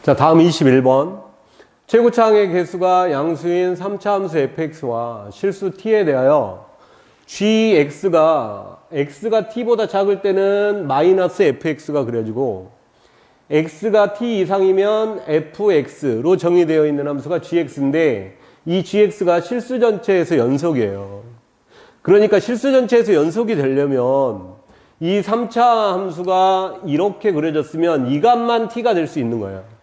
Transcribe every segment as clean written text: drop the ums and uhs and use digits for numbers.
자, 다음 21번. 최고차항의 개수가 양수인 3차 함수 fx와 실수 t에 대하여 gx가 t보다 작을 때는 마이너스 fx가 그려지고 x가 t 이상이면 fx로 정의되어 있는 함수가 gx인데 이 gx가 실수 전체에서 연속이에요. 그러니까 실수 전체에서 연속이 되려면 이 3차 함수가 이렇게 그려졌으면 이 값만 t가 될 수 있는 거예요.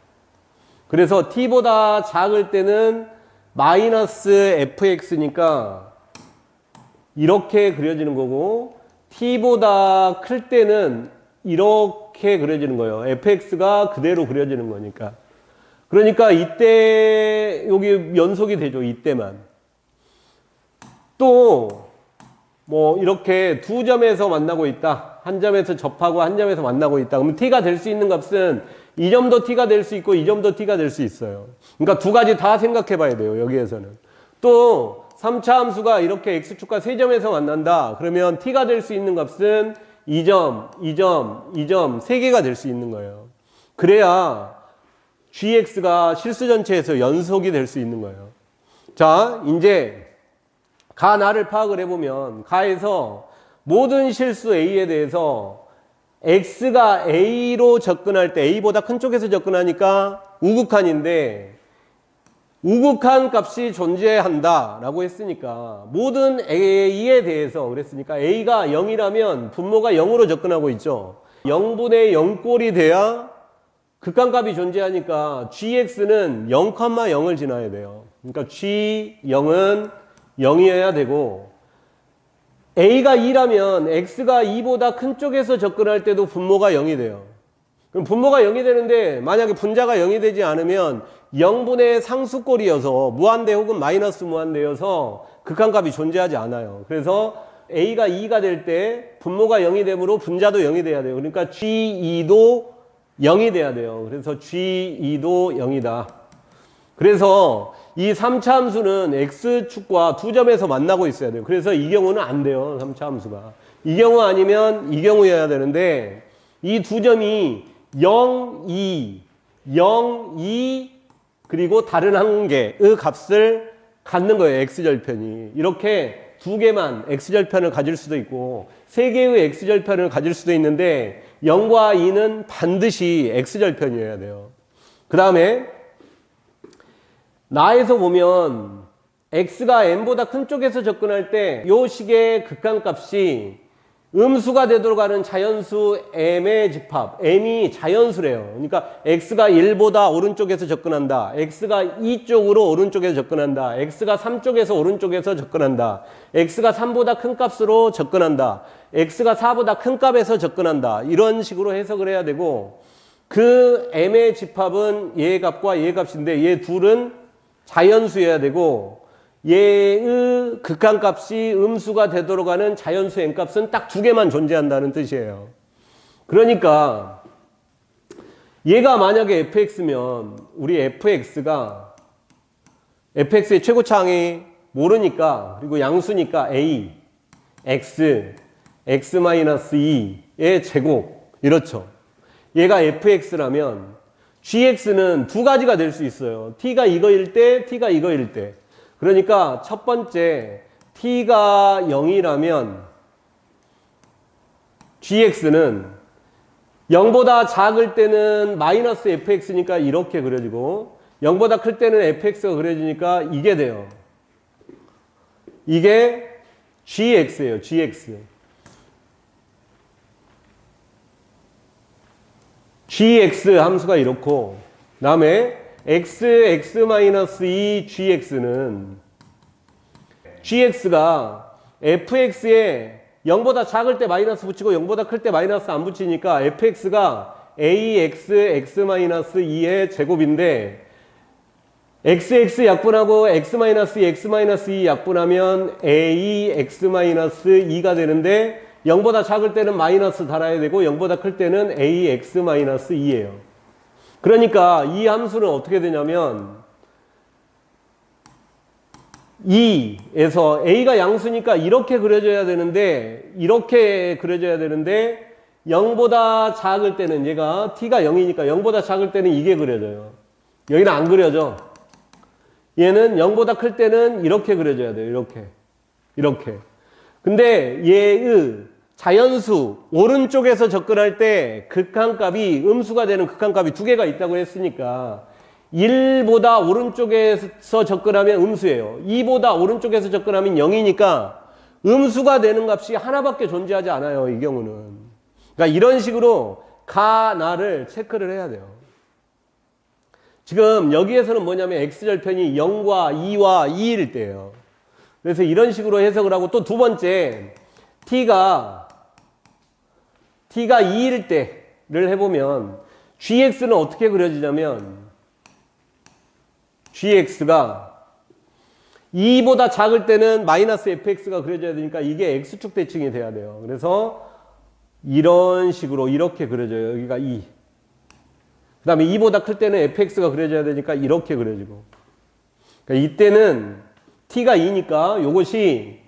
그래서 t보다 작을 때는 마이너스 fx니까 이렇게 그려지는 거고 t보다 클 때는 이렇게 그려지는 거예요. fx가 그대로 그려지는 거니까. 그러니까 이때 여기 연속이 되죠. 이때만. 또 뭐 이렇게 두 점에서 만나고 있다. 한 점에서 접하고 한 점에서 만나고 있다. 그러면 t가 될 수 있는 값은 이 점도 t가 될 수 있고 이 점도 t가 될 수 있어요. 그러니까 두 가지 다 생각해 봐야 돼요. 여기에서는. 또 3차 함수가 이렇게 x축과 세 점에서 만난다. 그러면 t가 될 수 있는 값은 이 점, 이 점, 이 점 세 개가 될 수 있는 거예요. 그래야 gx가 실수 전체에서 연속이 될 수 있는 거예요. 자, 이제 가 나를 파악을 해보면 가에서 모든 실수 a에 대해서 x가 a로 접근할 때 a보다 큰 쪽에서 접근하니까 우극한인데 우극한 값이 존재한다 라고 했으니까 모든 a에 대해서 그랬으니까 a가 0이라면 분모가 0으로 접근하고 있죠. 0분의 0꼴이 돼야 극한값이 존재하니까 gx는 0,0을 지나야 돼요. 그러니까 g0은 0이어야 되고 a가 2라면 x가 2보다 큰 쪽에서 접근할 때도 분모가 0이 돼요. 그럼 분모가 0이 되는데 만약에 분자가 0이 되지 않으면 0분의 상수꼴이어서 무한대 혹은 마이너스 무한대여서 극한값이 존재하지 않아요. 그래서 a가 2가 될 때 분모가 0이 되므로 분자도 0이 돼야 돼요. 그러니까 g2도 0이 돼야 돼요. 그래서 g2도 0이다. 그래서 이 3차 함수는 x축과 두 점에서 만나고 있어야 돼요. 그래서 이 경우는 안 돼요. 3차 함수가. 이 경우 아니면 이 경우여야 되는데 이 두 점이 0, 2, 0, 2 그리고 다른 한 개의 값을 갖는 거예요. x절편이. 이렇게 두 개만 x절편을 가질 수도 있고 세 개의 x절편을 가질 수도 있는데 0과 2는 반드시 x절편이어야 돼요. 그 다음에 나에서 보면 x가 n보다 큰 쪽에서 접근할 때 이 식의 극한값이 음수가 되도록 하는 자연수 m의 집합, m이 자연수래요. 그러니까 x가 1보다 오른쪽에서 접근한다, x가 2쪽으로 오른쪽에서 접근한다, x가 3쪽에서 오른쪽에서 접근한다, x가 3보다 큰 값으로 접근한다, x가 4보다 큰 값에서 접근한다. 이런 식으로 해석을 해야 되고 그 m의 집합은 얘의 값과 얘의 값인데 얘 둘은 자연수여야 되고 얘의 극한값이 음수가 되도록 하는 자연수 n값은 딱 두 개만 존재한다는 뜻이에요. 그러니까 얘가 만약에 fx면 우리 fx의 최고차항이 모르니까 그리고 양수니까 a, x, x-2의 제곱 이렇죠. 얘가 fx라면 gx는 두 가지가 될 수 있어요. t가 이거일 때, t가 이거일 때. 그러니까 첫 번째 t가 0이라면 gx는 0보다 작을 때는 마이너스 fx니까 이렇게 그려지고 0보다 클 때는 fx가 그려지니까 이게 돼요. 이게 gx예요. gx. gx 함수가 이렇고 그 다음에 x-2 gx는 gx가 fx에 0보다 작을 때 마이너스 붙이고 0보다 클 때 마이너스 안 붙이니까 fx가 ax x-2의 제곱인데 xx 약분하고 x-2 x-2 약분하면 a x-2가 되는데 0보다 작을 때는 마이너스 달아야 되고 0보다 클 때는 ax-2예요. 그러니까 이 함수는 어떻게 되냐면 2에서 a가 양수니까 이렇게 그려져야 되는데 0보다 작을 때는 얘가 t가 0이니까 0보다 작을 때는 이게 그려져요. 여기는 안 그려져. 얘는 0보다 클 때는 이렇게 그려져야 돼요. 이렇게. 이렇게. 근데 얘의 자연수 오른쪽에서 접근할 때 극한값이 음수가 되는 극한값이 두 개가 있다고 했으니까 1보다 오른쪽에서 접근하면 음수예요. 2보다 오른쪽에서 접근하면 0이니까 음수가 되는 값이 하나밖에 존재하지 않아요. 이 경우는. 그러니까 이런 식으로 가, 나를 체크를 해야 돼요. 지금 여기에서는 뭐냐면 x절편이 0과 2와 2일 때예요. 그래서 이런 식으로 해석을 하고 또 두 번째 t가 2일 때를 해보면 gx는 어떻게 그려지냐면 gx가 2보다 작을 때는 마이너스 fx가 그려져야 되니까 이게 x축 대칭이 돼야 돼요. 그래서 이런 식으로 이렇게 그려져요. 여기가 2. 그 다음에 2보다 클 때는 fx가 그려져야 되니까 이렇게 그려지고. 그러니까 이때는 t가 2니까 요것이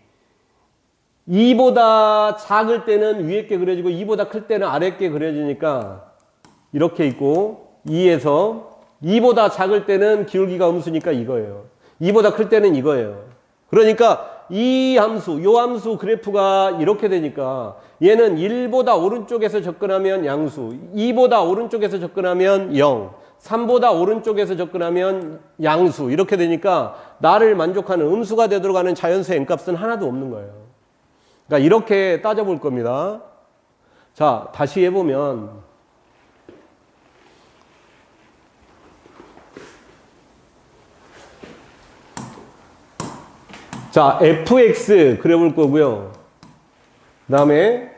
2보다 작을 때는 위에 게 그려지고 2보다 클 때는 아래 게 그려지니까 이렇게 있고 2에서 2보다 작을 때는 기울기가 음수니까 이거예요. 2보다 클 때는 이거예요. 그러니까 이 함수, 요 함수 그래프가 이렇게 되니까 얘는 1보다 오른쪽에서 접근하면 양수, 2보다 오른쪽에서 접근하면 0, 3보다 오른쪽에서 접근하면 양수 이렇게 되니까 나를 만족하는 음수가 되도록 하는 자연수의 n값은 하나도 없는 거예요. 그러니까 이렇게 따져볼 겁니다. 자, 다시 해보면 자, fx 그려볼 거고요. 그 다음에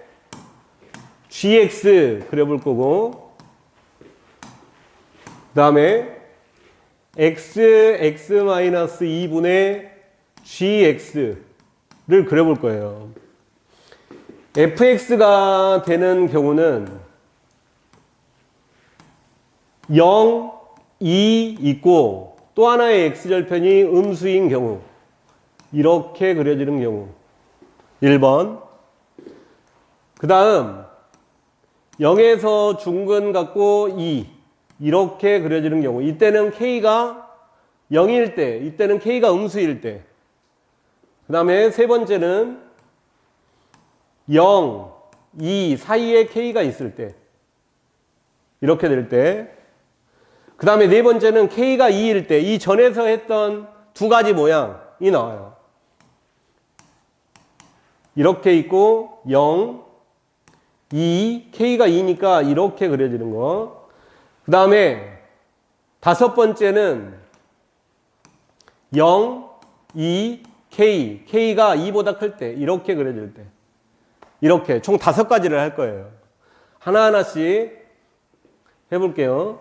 gx 그려볼 거고 그 다음에 x-2분의 gx를 그려볼 거예요. fx가 되는 경우는 0, 2 있고 또 하나의 x절편이 음수인 경우 이렇게 그려지는 경우 1번. 그 다음 0에서 중근 갖고 2 이렇게 그려지는 경우 이때는 k가 0일 때 이때는 k가 음수일 때. 그 다음에 세 번째는 0, 2 사이에 k가 있을 때 이렇게 될 때. 그 다음에 네 번째는 k가 2일 때 이 전에서 했던 두 가지 모양이 나와요. 이렇게 있고 0, 2, k가 2니까 이렇게 그려지는 거. 그 다음에 다섯 번째는 0, 2, k, k가 2보다 클 때 이렇게 그려질 때 이렇게 총 5가지를 할 거예요. 하나하나씩 해볼게요.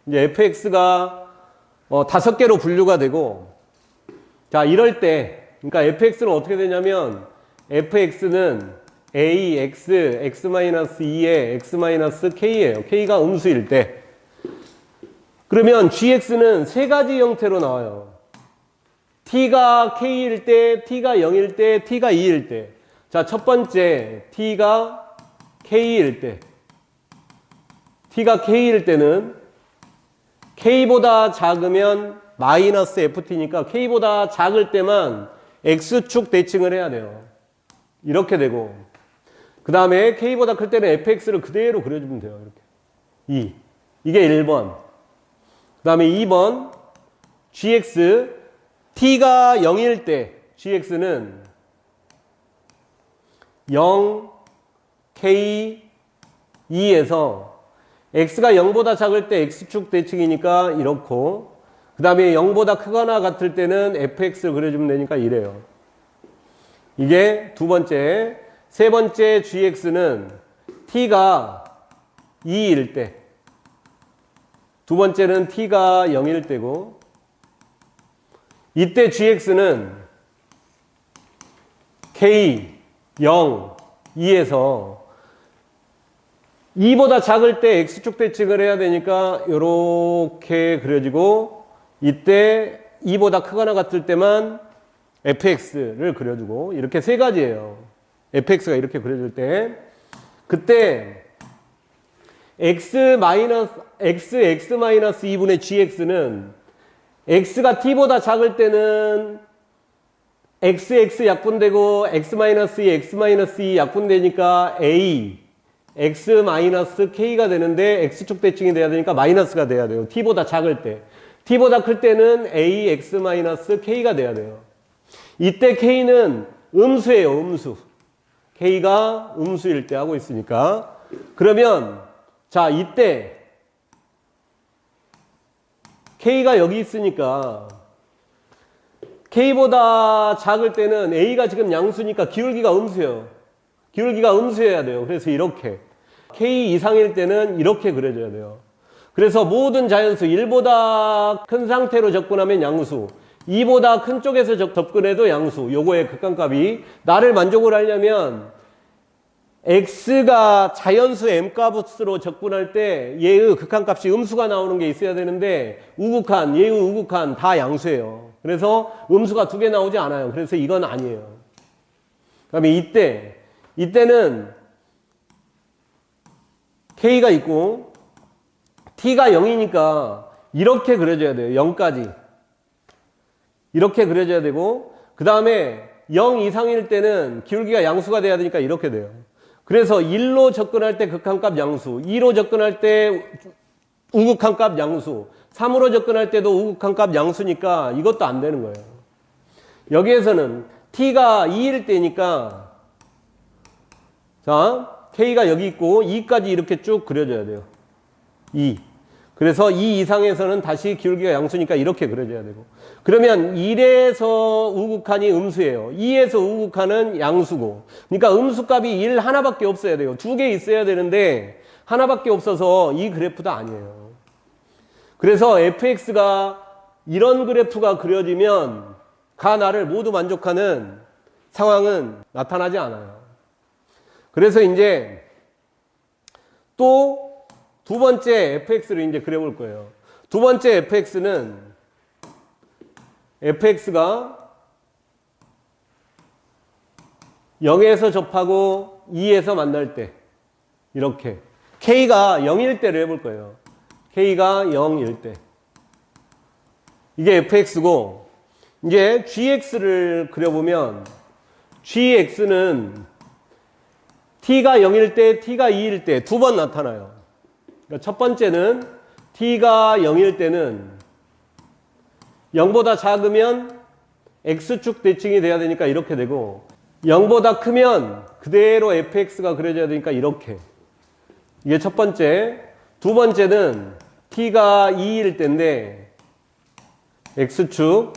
이제 fx가 5개로 분류가 되고 자 이럴 때 그러니까 fx는 어떻게 되냐면 fx는 a, x, x-2에 x-k예요. k가 음수일 때. 그러면 gx는 세 가지 형태로 나와요. t가 k일 때, t가 0일 때, t가 2일 때. 자, 첫 번째 t가 k일 때. t가 k일 때는 k보다 작으면 마이너스 ft니까 k보다 작을 때만 x축 대칭을 해야 돼요. 이렇게 되고 그 다음에 k보다 클 때는 fx를 그대로 그려주면 돼요. 이렇게 2. 이게 1번. 그 다음에 2번 gx t가 0일 때 gx는 0 k 2에서 x가 0보다 작을 때 x축 대칭이니까 이렇고 그 다음에 0보다 크거나 같을 때는 fx를 그려주면 되니까 이래요. 이게 두 번째. 세 번째 gx는 t가 2일 때. 두 번째는 t가 0일 때고 이때 gx는 k, 0, 2에서 2보다 작을 때 x축 대칭을 해야 되니까 이렇게 그려지고 이때 2보다 크거나 같을 때만 fx를 그려주고 이렇게 세 가지예요. fx가 이렇게 그려질 때 그때 x 마이너스 x 마이너스 2분의 gx는 x가 t보다 작을 때는 x 약분되고 x 마이너스 2 약분되니까 a x 마이너스 k가 되는데 x축 대칭이 돼야 되니까 마이너스가 돼야 돼요. t보다 작을 때. t보다 클 때는 a x 마이너스 k가 돼야 돼요. 이때 k는 음수예요. 음수. k가 음수일 때 하고 있으니까. 그러면 자 이때 k가 여기 있으니까 k보다 작을 때는 a가 지금 양수니까 기울기가 음수예요. 기울기가 음수여야 돼요. 그래서 이렇게 k 이상일 때는 이렇게 그려줘야 돼요. 그래서 모든 자연수 1보다 큰 상태로 접근하면 양수, 2보다 큰 쪽에서 접근해도 양수. 요거의 극한값이 나를 만족을 하려면 x가 자연수 m값으로 접근할 때 얘의 극한값이 음수가 나오는 게 있어야 되는데 우극한, 얘의 우극한 다 양수예요. 그래서 음수가 두 개 나오지 않아요. 그래서 이건 아니에요. 그다음에 이때는 k가 있고 t가 0이니까 이렇게 그려줘야 돼요. 0까지. 이렇게 그려줘야 되고 그 다음에 0 이상일 때는 기울기가 양수가 돼야 되니까 이렇게 돼요. 그래서 1로 접근할 때 극한값 양수, 2로 접근할 때 우극한값 양수, 3으로 접근할 때도 우극한값 양수니까 이것도 안 되는 거예요. 여기에서는 t가 2일 때니까 자 k가 여기 있고 2까지 이렇게 쭉 그려줘야 돼요. 2. 그래서 2 이상에서는 다시 기울기가 양수니까 이렇게 그려줘야 되고 그러면 1에서 우극한이 음수예요. 2에서 우극한은 양수고 그러니까 음수값이 1 하나밖에 없어야 돼요. 두 개 있어야 되는데 하나밖에 없어서 이 그래프도 아니에요. 그래서 fx가 이런 그래프가 그려지면 가나를 모두 만족하는 상황은 나타나지 않아요. 그래서 이제 또 두 번째 fx를 이제 그려볼 거예요. 두 번째 fx는 fx가 0에서 접하고 2에서 만날 때 이렇게 k가 0일 때를 해볼 거예요. k가 0일 때 이게 fx고 이제 gx를 그려보면 gx는 t가 0일 때, t가 2일 때 두 번 나타나요. 그러니까 첫 번째는 t가 0일 때는 0보다 작으면 x축 대칭이 돼야 되니까 이렇게 되고 0보다 크면 그대로 fx가 그려져야 되니까 이렇게. 이게 첫 번째. 두 번째는 t가 2일 때인데 x축,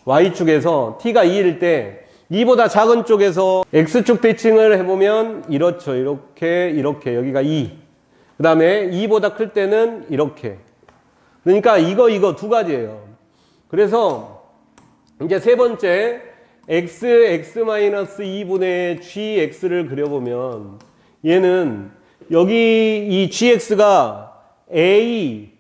y축에서 t가 2일 때 2보다 작은 쪽에서 x축 대칭을 해보면 이렇죠. 이렇게 여기가 2. 그 다음에 2보다 클 때는 이렇게. 그러니까 이거 두 가지예요. 그래서 이제 세 번째 x-2분의 gx를 그려보면 얘는 여기 이 gx가 a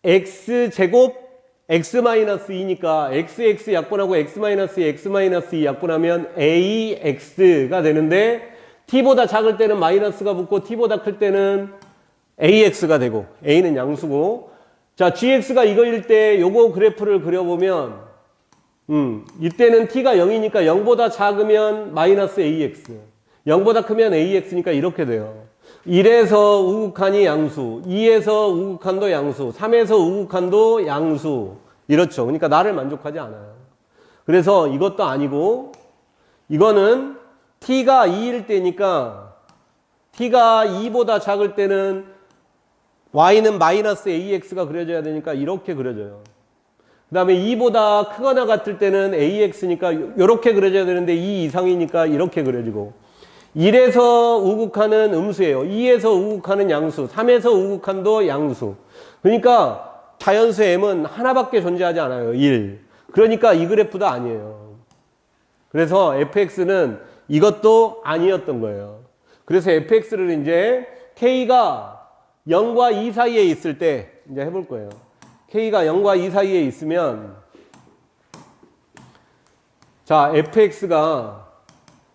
x제곱 x-2니까 xx 약분하고 x-2 약분하면 ax가 되는데 t보다 작을 때는 마이너스가 붙고 t보다 클 때는 ax가 되고 a는 양수고 자 gx가 이거일 때 요거 그래프를 그려보면 이때는 t가 0이니까 0보다 작으면 마이너스 ax 0보다 크면 ax니까 이렇게 돼요. 1에서 우극한이 양수, 2에서 우극한도 양수, 3에서 우극한도 양수 이렇죠. 그러니까 나를 만족하지 않아요. 그래서 이것도 아니고 이거는 t가 2일 때니까 t가 2보다 작을 때는 y는 마이너스 ax가 그려져야 되니까 이렇게 그려져요. 그 다음에 2보다 크거나 같을 때는 ax니까 이렇게 그려져야 되는데 2 이상이니까 이렇게 그려지고 1에서 우극한은 음수예요. 2에서 우극한은 양수, 3에서 우극한도 양수. 그러니까 자연수 m은 하나밖에 존재하지 않아요. 1. 그러니까 이 그래프도 아니에요. 그래서 fx는 이것도 아니었던 거예요. 그래서 fx를 이제 k가 0과 2 사이에 있을 때 이제 해볼 거예요. k가 0과 2 사이에 있으면 자 fx가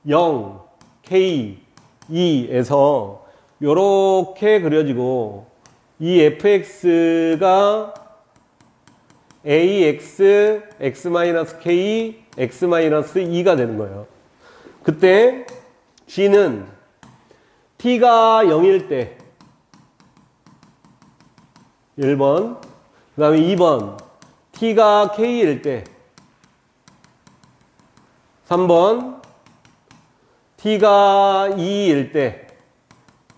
0, k, 2에서 요렇게 그려지고 이 fx가 ax, x-k, x-2가 되는 거예요. 그때 g는 t가 0일 때 1번, 그 다음에 2번 t가 k일 때 3번 t가 2일 때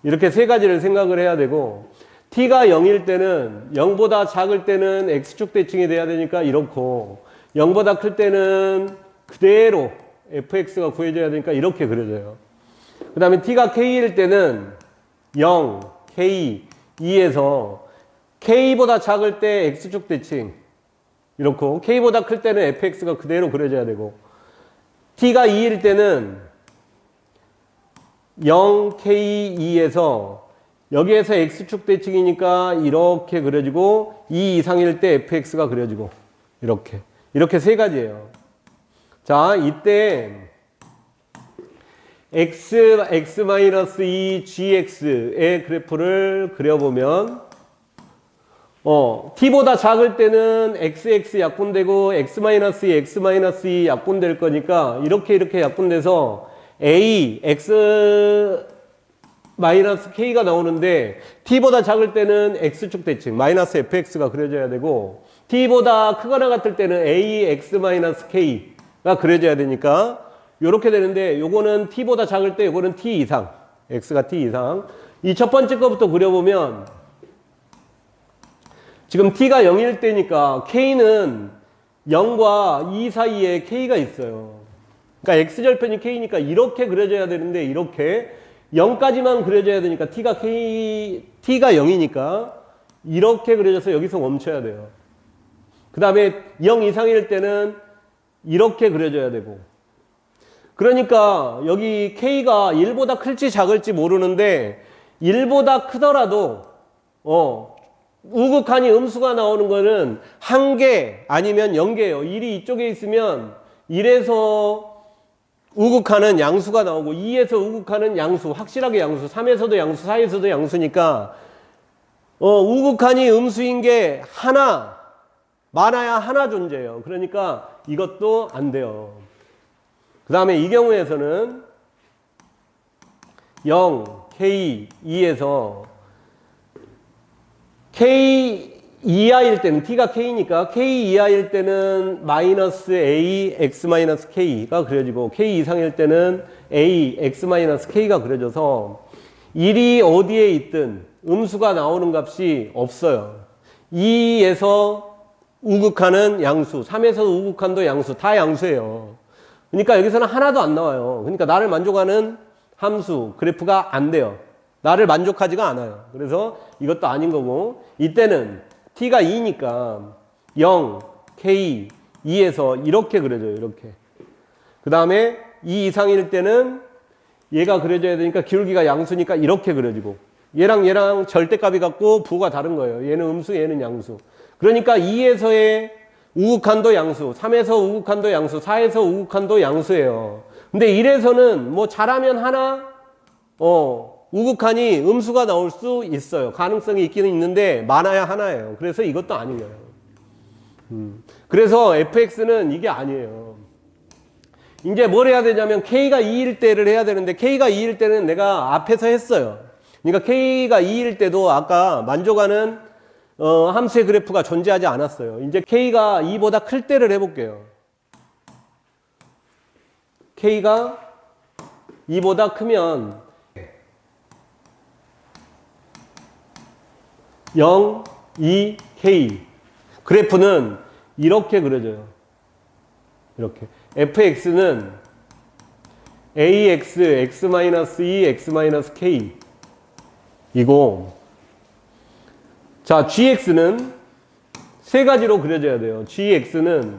이렇게 세 가지를 생각을 해야 되고 t가 0일 때는 0보다 작을 때는 x축 대칭이 돼야 되니까 이렇고 0보다 클 때는 그대로 fx가 구해져야 되니까 이렇게 그려져요. 그 다음에 t가 k일 때는 0, k, 2에서 k보다 작을 때 x축 대칭 이렇고 k보다 클 때는 fx가 그대로 그려져야 되고 t가 2일 때는 0, k, 2에서 여기에서 x축 대칭이니까 이렇게 그려지고 2 이상일 때 fx가 그려지고 이렇게 세 가지예요. 자, 이때 x-2 gx의 그래프를 그려보면 t보다 작을 때는 xx 약분되고 x-2 x-2 약분될 거니까 이렇게 약분돼서 a x K가 나오는데 t보다 작을 때는 x축 대칭 마이너스 fx가 그려져야 되고 t보다 크거나 같을 때는 a x-k가 그려져야 되니까 이렇게 되는데 요거는 t보다 작을 때 요거는 t 이상 x가 t 이상 이 첫 번째 거부터 그려보면 지금 t가 0일 때니까 k는 0과 2 사이에 k가 있어요. 그러니까 x절편이 k니까 이렇게 그려져야 되는데 이렇게 0까지만 그려져야 되니까 t가 0이니까 이렇게 그려져서 여기서 멈춰야 돼요. 그 다음에 0 이상일 때는 이렇게 그려져야 되고 그러니까 여기 k가 1보다 클지 작을지 모르는데 1보다 크더라도 우극한이 음수가 나오는 거는 1개 아니면 0개예요. 1이 이쪽에 있으면 1에서 우극한은 양수가 나오고 2에서 우극한은 양수, 확실하게 양수, 3에서도 양수, 4에서도 양수니까 우극한이 음수인 게 하나, 많아야 하나 존재해요. 그러니까 이것도 안 돼요. 그 다음에 이 경우에서는 0, K, 2에서 K 이하일 때는 t가 k니까 k 이하일 때는 마이너스 a x 마이너스 k가 그려지고 k 이상일 때는 a x 마이너스 k가 그려져서 1이 어디에 있든 음수가 나오는 값이 없어요. 2에서 우극한은 양수, 3에서 우극한도 양수, 다 양수예요. 그러니까 여기서는 하나도 안 나와요. 그러니까 나를 만족하는 함수, 그래프가 안 돼요. 나를 만족하지가 않아요. 그래서 이것도 아닌 거고 이때는 t가 2니까 0, k, 2에서 이렇게 그려져요. 이렇게. 그 다음에 2 이상일 때는 얘가 그려져야 되니까 기울기가 양수니까 이렇게 그려지고 얘랑 절대값이 같고 부호가 다른 거예요. 얘는 음수, 얘는 양수. 그러니까 2에서의 우극한도 양수, 3에서 우극한도 양수, 4에서 우극한도 양수예요. 근데 1에서는 뭐 잘하면 하나, 우극한이 음수가 나올 수 있어요. 가능성이 있기는 있는데 많아야 하나예요. 그래서 이것도 아닌 거예요. 그래서 fx는 이게 아니에요. 이제 뭘 해야 되냐면 k가 2일 때를 해야 되는데 k가 2일 때는 내가 앞에서 했어요. 그러니까 k가 2일 때도 아까 만족하는 함수의 그래프가 존재하지 않았어요. 이제 k가 2보다 클 때를 해볼게요. k가 2보다 크면 0, 2, k 그래프는 이렇게 그려져요. 이렇게 fx는 ax, x-2, x-k 이고 자 gx는 세 가지로 그려져야 돼요. gx는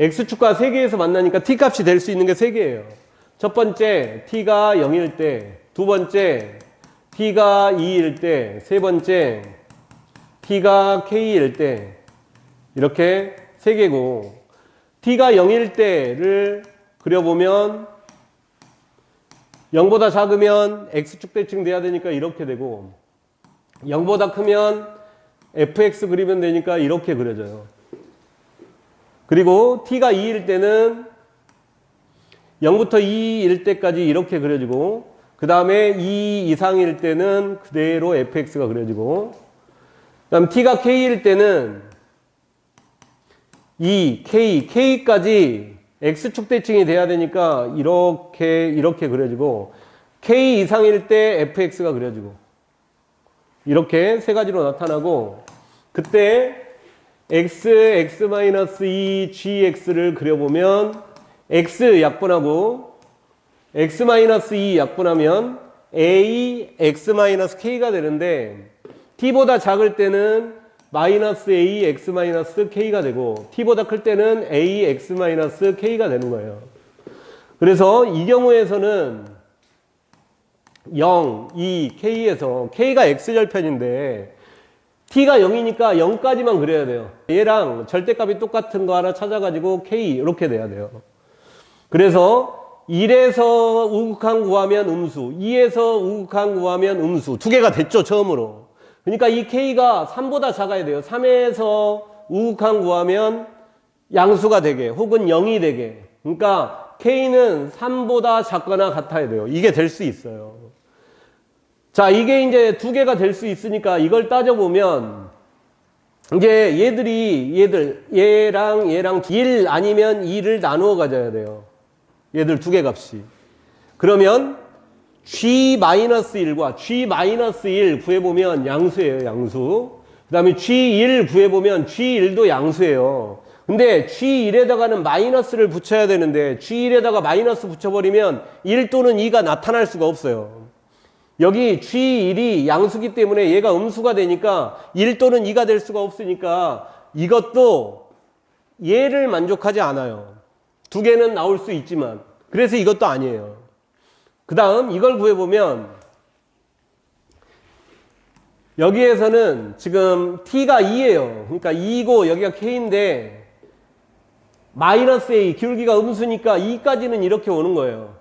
x축과 3개에서 만나니까 t값이 될 수 있는 게 3개예요. 첫 번째 t가 0일 때, 두 번째 t가 2일 때, 세 번째 t가 k일 때 이렇게 3개고 t가 0일 때를 그려보면 0보다 작으면 x축 대칭 돼야 되니까 이렇게 되고 0보다 크면 fx 그리면 되니까 이렇게 그려져요. 그리고 t가 2일 때는 0부터 2일 때까지 이렇게 그려지고 그 다음에 2 이상일 때는 그대로 fx가 그려지고 그 다음 t가 k일 때는 2, k까지 x축 대칭이 돼야 되니까 이렇게 그려지고 k 이상일 때 fx가 그려지고 이렇게 세 가지로 나타나고 그때 x-2 gx를 그려보면 x 약분하고 x-2 약분하면 a x-k가 되는데 t보다 작을 때는 마이너스 a x-k가 되고 t보다 클 때는 a x-k가 되는 거예요. 그래서 이 경우에서는 0, 2, k에서 k가 x절편인데 t가 0이니까 0까지만 그려야 돼요. 얘랑 절대값이 똑같은 거 하나 찾아가지고 k 이렇게 돼야 돼요. 그래서 1에서 우극한 구하면 음수, 2에서 우극한 구하면 음수 두 개가 됐죠 처음으로. 그러니까 이 k가 3보다 작아야 돼요. 3에서 우극한 구하면 양수가 되게 혹은 0이 되게. 그러니까 k는 3보다 작거나 같아야 돼요. 이게 될 수 있어요. 자, 이게 이제 두 개가 될 수 있으니까 이걸 따져보면 이제 얘랑 1 아니면 2를 나누어 가져야 돼요. 얘들 두 개 값이. 그러면 G-1과 G-1 구해보면 양수예요, 양수. 그 다음에 G1 구해보면 G1도 양수예요. 근데 G1에다가는 마이너스를 붙여야 되는데 G1에다가 마이너스 붙여버리면 1 또는 2가 나타날 수가 없어요. 여기 G1이 양수기 때문에 얘가 음수가 되니까 1 또는 2가 될 수가 없으니까 이것도 얘를 만족하지 않아요. 두 개는 나올 수 있지만 그래서 이것도 아니에요. 그 다음 이걸 구해보면 여기에서는 지금 t가 2예요. 그러니까 2고 여기가 k인데 마이너스 a 기울기가 음수니까 2까지는 이렇게 오는 거예요.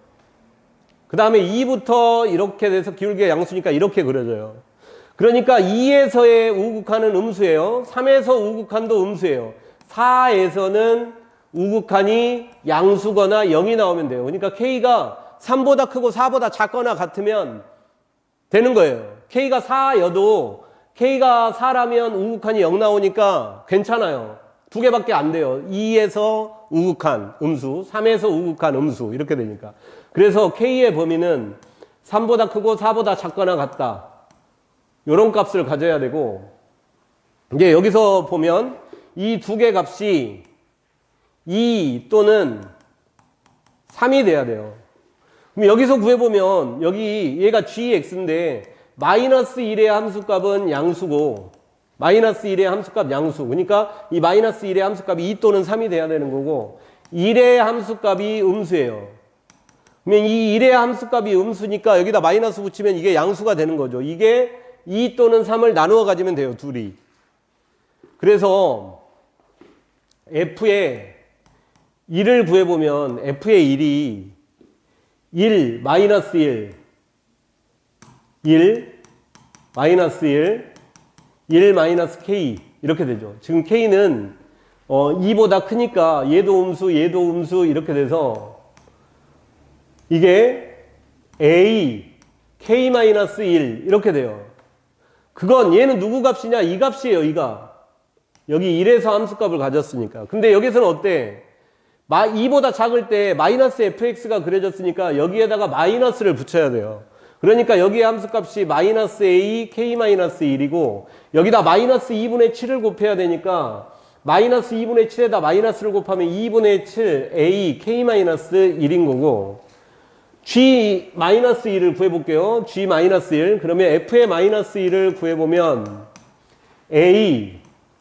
그 다음에 2부터 이렇게 돼서 기울기가 양수니까 이렇게 그려져요. 그러니까 2에서의 우극한은 음수예요. 3에서 우극한도 음수예요. 4에서는 우극한이 양수거나 0이 나오면 돼요. 그러니까 k가 3보다 크고 4보다 작거나 같으면 되는 거예요. k가 4여도 k가 4라면 우극한이 0 나오니까 괜찮아요. 두 개밖에 안 돼요. 2에서 우극한 음수, 3에서 우극한 음수 이렇게 되니까. 그래서 k의 범위는 3보다 크고 4보다 작거나 같다. 이런 값을 가져야 되고 이제 여기서 보면 이 두 개 값이 2 또는 3이 돼야 돼요. 그럼 여기서 구해보면 여기 얘가 gx인데 마이너스 1의 함수값은 양수고 마이너스 1의 함수값 양수. 그러니까 이 마이너스 1의 함수값이 2 또는 3이 돼야 되는 거고 1의 함수값이 음수예요. 그러면 이 1의 함수값이 음수니까 여기다 마이너스 붙이면 이게 양수가 되는 거죠. 이게 2 또는 3을 나누어 가지면 돼요. 둘이. 그래서 f의 1을 구해보면 f의 1이 1, 마이너스 1, 마이너스 1 마이너스 k 이렇게 되죠. 지금 k는 2보다 크니까 얘도 음수 이렇게 돼서 이게 a, k-1 이렇게 돼요. 그건 얘는 누구 값이냐? 이 값이에요. 이 값. 여기 1에서 함수값을 가졌으니까. 근데 여기서는 어때? 2보다 작을 때 마이너스 fx가 그려졌으니까 여기에다가 마이너스를 붙여야 돼요. 그러니까 여기에 함수값이 마이너스 a, k-1이고 여기다 마이너스 2분의 7을 곱해야 되니까 마이너스 2분의 7에다 마이너스를 곱하면 2분의 7 a, k-1인 거고 g-1을 구해볼게요. g-1 그러면 f의 마이너스 1을 구해보면 a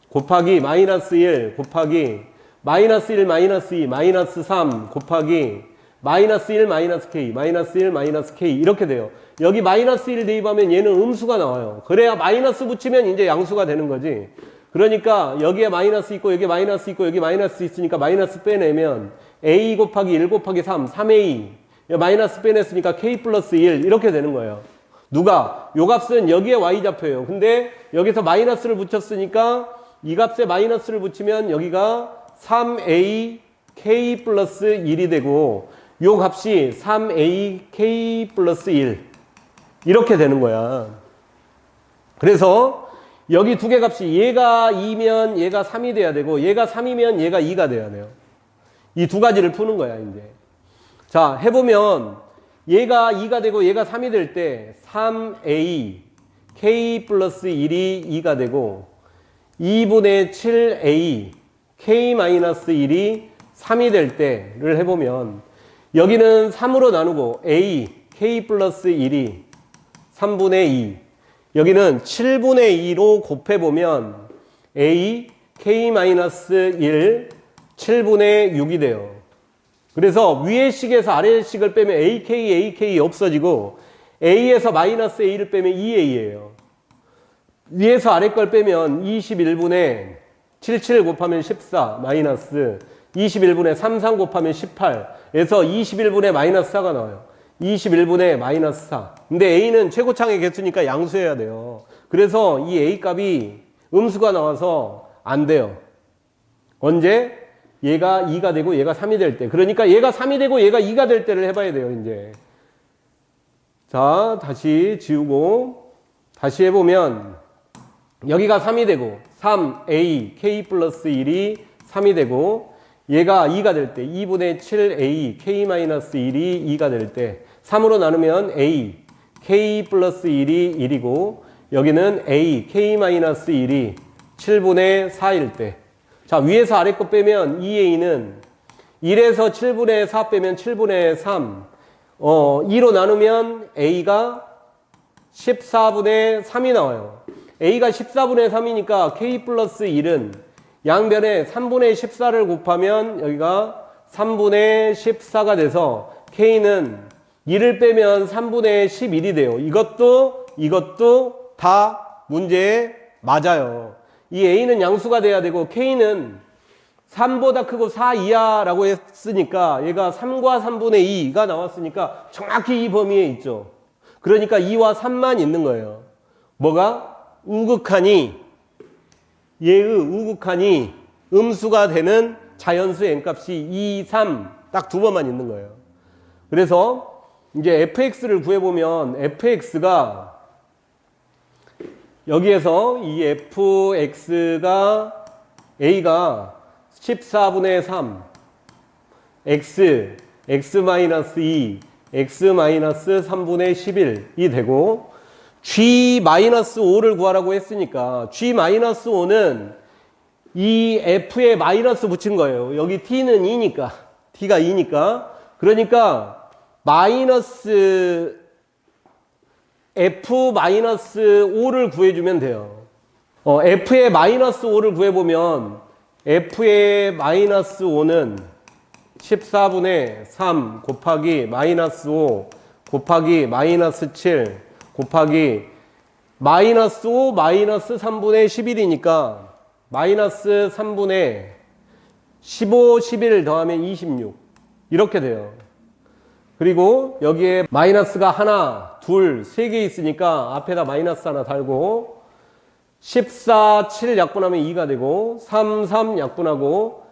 곱하기 마이너스 1 곱하기 마이너스 1 마이너스 2 마이너스 3 곱하기 마이너스 1 마이너스 k 마이너스 1 마이너스 k 이렇게 돼요. 여기 마이너스 1 대입하면 얘는 음수가 나와요. 그래야 마이너스 붙이면 이제 양수가 되는 거지. 그러니까 여기에 마이너스 있고 여기 마이너스 있고 여기 마이너스 있으니까 마이너스 빼내면 a 곱하기 1 곱하기 3 3a 마이너스 빼냈으니까 k 플러스 1 이렇게 되는 거예요. 누가? 요 값은 여기에 y좌표예요. 근데 여기서 마이너스를 붙였으니까 이 값에 마이너스를 붙이면 여기가 3a k 플러스 1이 되고 요 값이 3a k 플러스 1 이렇게 되는 거야. 그래서 여기 두 개 값이 얘가 2면 얘가 3이 돼야 되고 얘가 3이면 얘가 2가 돼야 돼요. 이 두 가지를 푸는 거야 이제. 자, 해보면 얘가 2가 되고 얘가 3이 될 때 3a k 플러스 1이 2가 되고 2분의 7a k 마이너스 1이 3이 될 때를 해보면 여기는 3으로 나누고 a k 플러스 1이 3분의 2 여기는 7분의 2로 곱해보면 a k 마이너스 1 7분의 6이 돼요. 그래서 위의 식에서 아래의 식을 빼면 AK 없어지고 A에서 마이너스 A를 빼면 2A예요. 위에서 아래 걸 빼면 21분의 77 곱하면 14 마이너스 21분의 33 곱하면 18에서 21분의 마이너스 4가 나와요. 21분의 마이너스 4. 근데 A는 최고창의 개수니까 양수해야 돼요. 그래서 이 A 값이 음수가 나와서 안 돼요. 언제? 얘가 2가 되고 얘가 3이 될 때. 그러니까 얘가 3이 되고 얘가 2가 될 때를 해봐야 돼요, 이제. 자, 다시 지우고, 다시 해보면, 여기가 3이 되고, 3a, k 플러스 1이 3이 되고, 얘가 2가 될 때, 2분의 7a, k 마이너스 1이 2가 될 때, 3으로 나누면 a, k 플러스 1이 1이고, 여기는 a, k 마이너스 1이 7분의 4일 때, 자, 위에서 아래 거 빼면 2a는 1에서 7분의 4 빼면 7분의 3. 2로 나누면 a가 14분의 3이 나와요. a가 14분의 3이니까 k 플러스 1은 양변에 3분의 14를 곱하면 여기가 3분의 14가 돼서 k는 2를 빼면 3분의 11이 돼요. 이것도 다 문제에 맞아요. 이 A는 양수가 돼야 되고 K는 3보다 크고 4 이하라고 했으니까 얘가 3과 3분의 2가 나왔으니까 정확히 이 범위에 있죠. 그러니까 2와 3만 있는 거예요. 뭐가? 우극하니 얘의 우극하니 음수가 되는 자연수 n값이 2, 3 딱 두 번만 있는 거예요. 그래서 이제 fx를 구해보면 fx가 여기에서 이 fx가 a가 14분의 3 x, x-2, x-3분의 11이 되고 g-5를 구하라고 했으니까 g-5는 이 f에 마이너스 붙인 거예요. 여기 t는 2니까 t가 2니까 그러니까 마이너스 f-5를 구해주면 돼요. f의 마이너스 5를 구해보면 f의 마이너스 5는 14분의 3 곱하기 마이너스 5 곱하기 마이너스 7 곱하기 마이너스 5 마이너스 3분의 11이니까 마이너스 3분의 15, 11 더하면 26 이렇게 돼요. 그리고 여기에 마이너스가 하나, 둘, 세 개 있으니까 앞에다 마이너스 하나 달고 14, 7 약분하면 2가 되고 3, 3 약분하고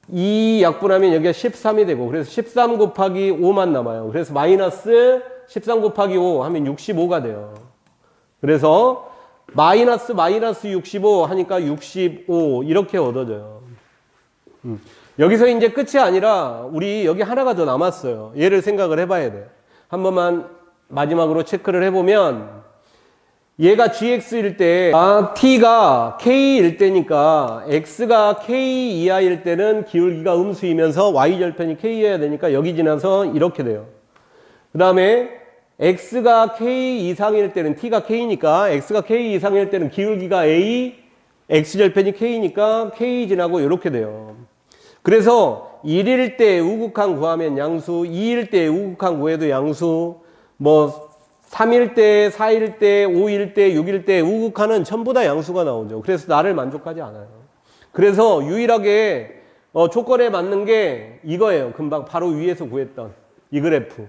2 약분하면 여기가 13이 되고 그래서 13 곱하기 5만 남아요. 그래서 마이너스 13 곱하기 5 하면 65가 돼요. 그래서 마이너스 65 하니까 65 이렇게 얻어져요. 여기서 이제 끝이 아니라 우리 여기 하나가 더 남았어요. 얘를 생각을 해봐야 돼. 한 번만 마지막으로 체크를 해보면 얘가 gx일 때 t가 k일 때니까 x가 k 이하일 때는 기울기가 음수이면서 y절편이 k여야 되니까 여기 지나서 이렇게 돼요. 그 다음에 x가 k 이상일 때는 t가 k니까 x가 k 이상일 때는 기울기가 a x절편이 k니까 k 지나고 이렇게 돼요. 그래서 1일 때 우극한 구하면 양수, 2일 때 우극한 구해도 양수, 뭐 3일 때, 4일 때, 5일 때, 6일 때 우극한은 전부 다 양수가 나오죠. 그래서 나를 만족하지 않아요. 그래서 유일하게 조건에 맞는 게 이거예요. 금방 바로 위에서 구했던 이 그래프.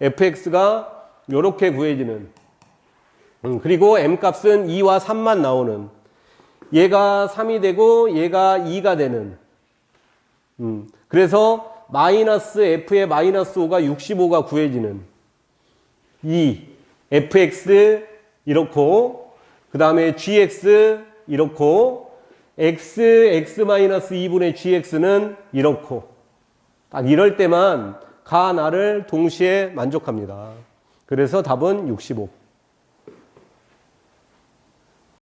fx가 요렇게 구해지는. 그리고 m 값은 2와 3만 나오는. 얘가 3이 되고 얘가 2가 되는. 그래서 마이너스 f의 마이너스 5가 65가 구해지는. 2, fx 이렇고, 그 다음에 gx 이렇고, x 마이너스 2분의 gx는 이렇고. 딱 이럴 때만 가, 나를 동시에 만족합니다. 그래서 답은 65.